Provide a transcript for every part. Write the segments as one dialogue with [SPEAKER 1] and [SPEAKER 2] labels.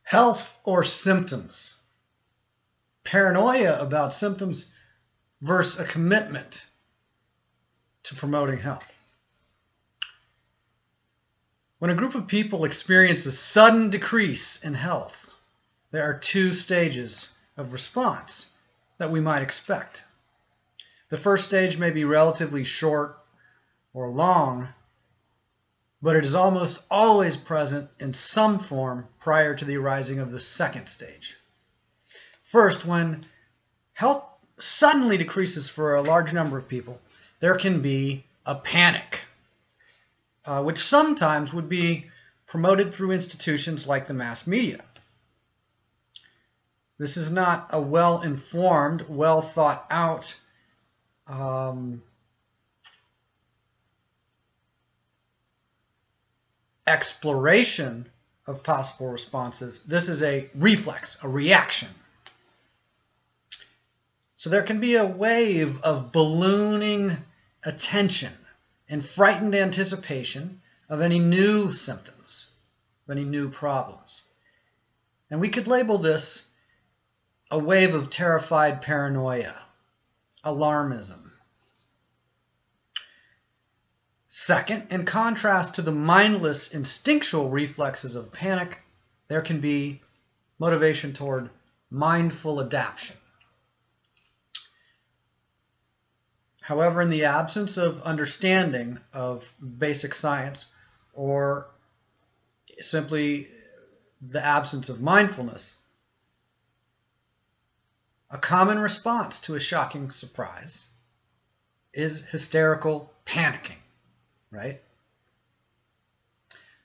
[SPEAKER 1] Health or symptoms? Paranoia about symptoms versus a commitment to promoting health. When a group of people experience a sudden decrease in health, there are two stages of response that we might expect. The first stage may be relatively short or long, but it is almost always present in some form prior to the arising of the second stage. First, when health suddenly decreases for a large number of people, there can be a panic, which sometimes would be promoted through institutions like the mass media. This is not a well-informed, well-thought-out exploration of possible responses. This is a reflex, a reaction. So there can be a wave of ballooning attention and frightened anticipation of any new symptoms, of any new problems. And we could label this a wave of terrified paranoia, alarmism. Second, in contrast to the mindless instinctual reflexes of panic, there can be motivation toward mindful adaptation. However, in the absence of understanding of basic science, or simply the absence of mindfulness, a common response to a shocking surprise is hysterical panicking, right?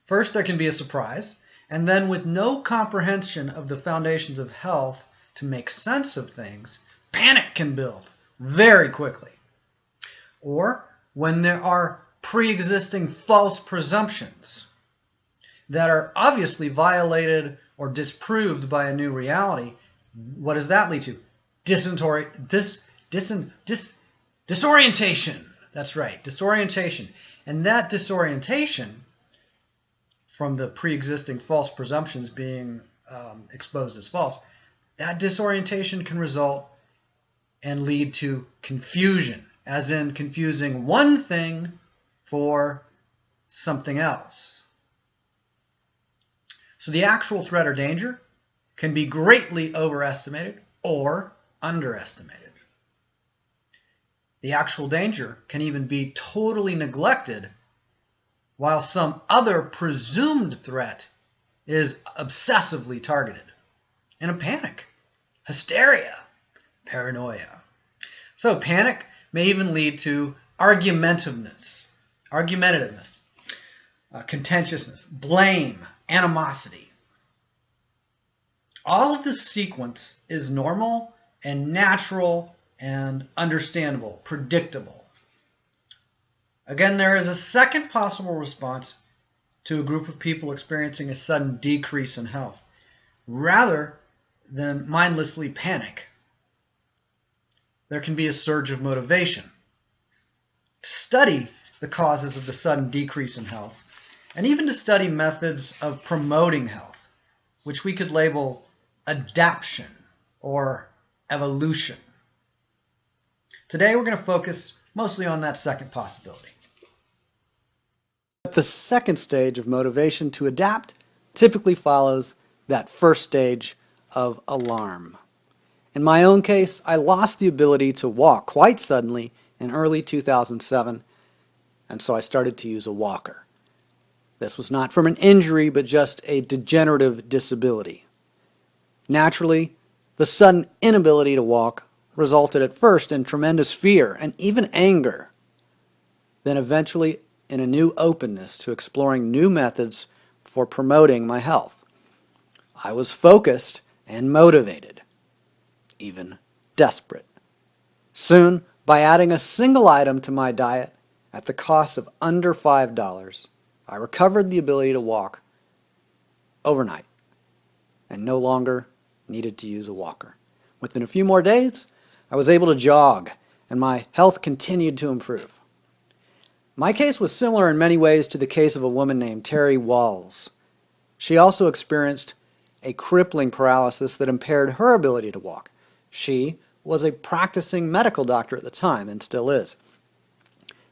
[SPEAKER 1] First, there can be a surprise, and then with no comprehension of the foundations of health to make sense of things, panic can build very quickly. Or when there are pre-existing false presumptions that are obviously violated or disproved by a new reality, what does that lead to? Disorientation. That's right, disorientation. And that disorientation from the pre-existing false presumptions being exposed as false, that disorientation can result and lead to confusion, as in confusing one thing for something else. So the actual threat or danger can be greatly overestimated or underestimated. The actual danger can even be totally neglected, while some other presumed threat is obsessively targeted. In a panic, hysteria, paranoia. So panic may even lead to argumentativeness, contentiousness, blame, animosity. All of this sequence is normal and natural and understandable, predictable. Again, there is a second possible response to a group of people experiencing a sudden decrease in health, rather than mindlessly panic. There can be a surge of motivation to study the causes of the sudden decrease in health, and even to study methods of promoting health, which we could label adaptation or evolution. Today we're going to focus mostly on that second possibility. The second stage of motivation to adapt typically follows that first stage of alarm. In my own case, I lost the ability to walk quite suddenly in early 2007, and so I started to use a walker. This was not from an injury, but just a degenerative disability. Naturally, the sudden inability to walk resulted at first in tremendous fear and even anger, then eventually in a new openness to exploring new methods for promoting my health. I was focused and motivated, even desperate. Soon, by adding a single item to my diet at the cost of under $5, I recovered the ability to walk overnight and no longer needed to use a walker. Within a few more days, I was able to jog, and my health continued to improve. My case was similar in many ways to the case of a woman named Terry Walls. She also experienced a crippling paralysis that impaired her ability to walk. She was a practicing medical doctor at the time and still is.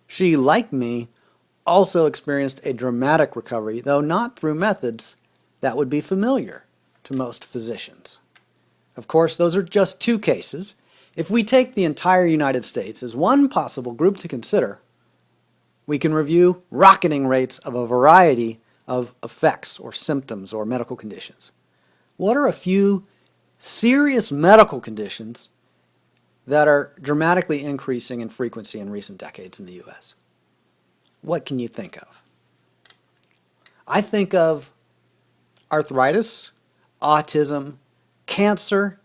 [SPEAKER 1] She, like me, also experienced a dramatic recovery, though not through methods that would be familiar to most physicians. Of course, those are just two cases. If we take the entire United States as one possible group to consider, we can review rocketing rates of a variety of effects or symptoms or medical conditions. What are a few serious medical conditions that are dramatically increasing in frequency in recent decades in the U.S.? What can you think of? I think of arthritis, autism, cancer,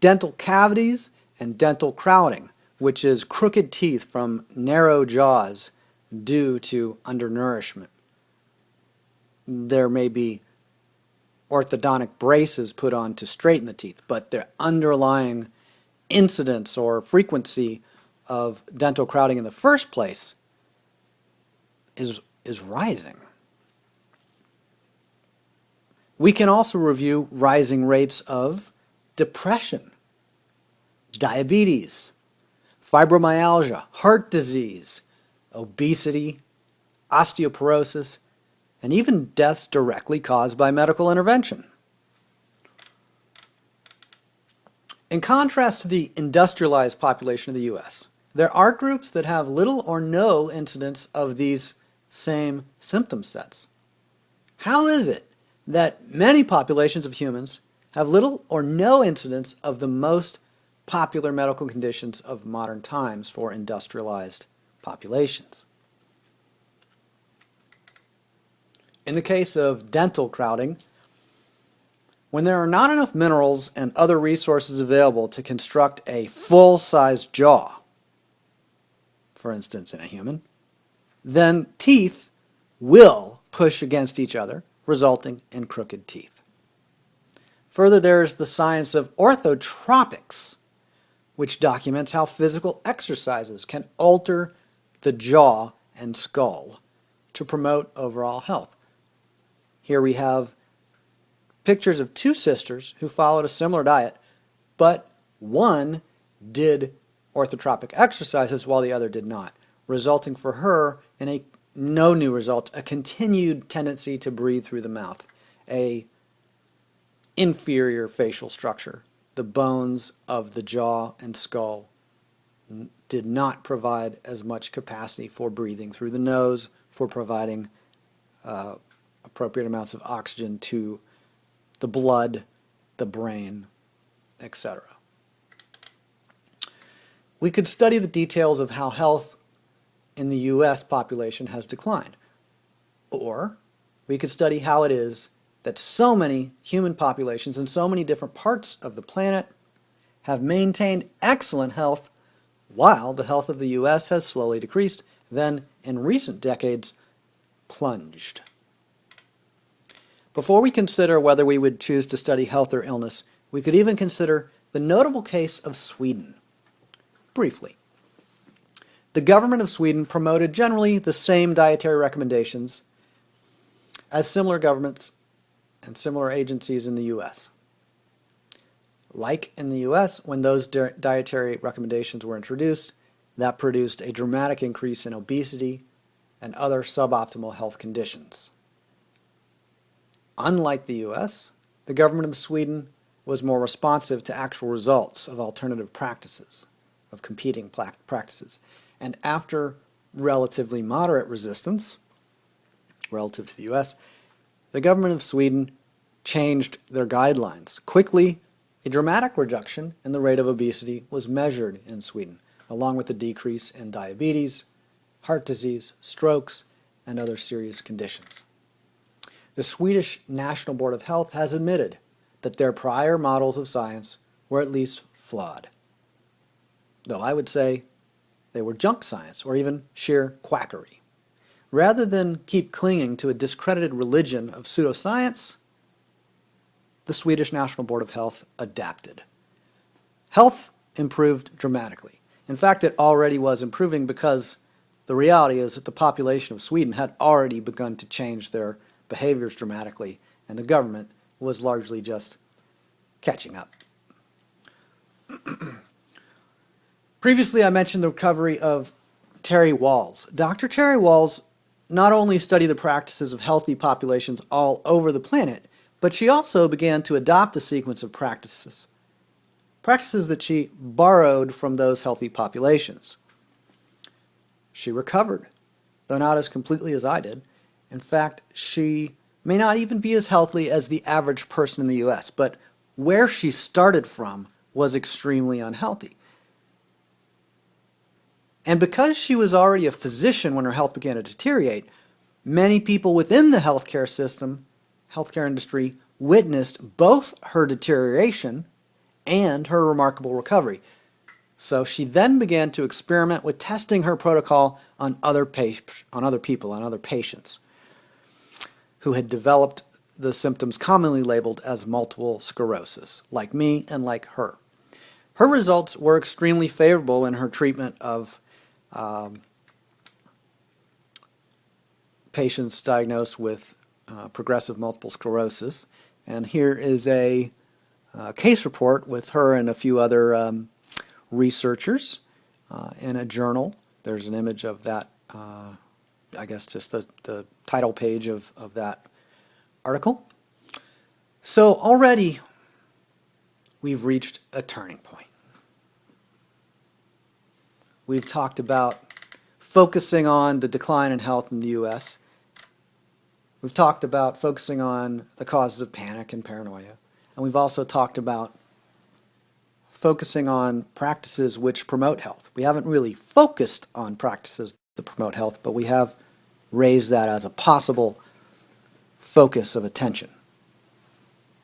[SPEAKER 1] dental cavities, and dental crowding, which is crooked teeth from narrow jaws due to undernourishment. There may be orthodontic braces put on to straighten the teeth, but the underlying incidence or frequency of dental crowding in the first place is rising. We can also review rising rates of depression, diabetes, fibromyalgia, heart disease, obesity, osteoporosis, and even deaths directly caused by medical intervention. In contrast to the industrialized population of the U.S., there are groups that have little or no incidence of these same symptom sets. How is it that many populations of humans have little or no incidence of the most popular medical conditions of modern times for industrialized populations? In the case of dental crowding, when there are not enough minerals and other resources available to construct a full-sized jaw, for instance in a human, then teeth will push against each other, resulting in crooked teeth. Further, there is the science of orthotropics, which documents how physical exercises can alter the jaw and skull to promote overall health. Here we have pictures of two sisters who followed a similar diet, but one did orthotropic exercises while the other did not, resulting for her in no new results, a continued tendency to breathe through the mouth, a inferior facial structure. The bones of the jaw and skull did not provide as much capacity for breathing through the nose, for providing appropriate amounts of oxygen to the blood, the brain, etc. We could study the details of how health in the U.S. population has declined. Or we could study how it is that so many human populations in so many different parts of the planet have maintained excellent health while the health of the U.S. has slowly decreased, then in recent decades plunged. Before we consider whether we would choose to study health or illness, we could even consider the notable case of Sweden. Briefly, the government of Sweden promoted generally the same dietary recommendations as similar governments and similar agencies in the U.S. Like in the U.S., when those dietary recommendations were introduced, that produced a dramatic increase in obesity and other suboptimal health conditions. Unlike the U.S., the government of Sweden was more responsive to actual results of alternative practices, of competing practices. And after relatively moderate resistance, relative to the U.S., the government of Sweden changed their guidelines. Quickly, a dramatic reduction in the rate of obesity was measured in Sweden, along with a decrease in diabetes, heart disease, strokes, and other serious conditions. The Swedish National Board of Health has admitted that their prior models of science were at least flawed, though I would say they were junk science or even sheer quackery. Rather than keep clinging to a discredited religion of pseudoscience, the Swedish National Board of Health adapted. Health improved dramatically. In fact, it already was improving because the reality is that the population of Sweden had already begun to change their behaviors dramatically, and the government was largely just catching up. Previously, I mentioned the recovery of Terry Wahls. Dr. Terry Wahls not only studied the practices of healthy populations all over the planet, but she also began to adopt a sequence of practices that she borrowed from those healthy populations. She recovered, though not as completely as I did. In fact, she may not even be as healthy as the average person in the U.S., but where she started from was extremely unhealthy. And because she was already a physician when her health began to deteriorate, many people within the healthcare system, healthcare industry, witnessed both her deterioration and her remarkable recovery. So she then began to experiment with testing her protocol on other patients who had developed the symptoms commonly labeled as multiple sclerosis, like me and like her. Her results were extremely favorable in her treatment of patients diagnosed with progressive multiple sclerosis. And here is a case report with her and a few other researchers in a journal. There's an image of that, I guess just the title page of that article. So already we've reached a turning point. We've talked about focusing on the decline in health in the U.S. We've talked about focusing on the causes of panic and paranoia. And we've also talked about focusing on practices which promote health. We haven't really focused on practices that promote health, but we have raised that as a possible focus of attention.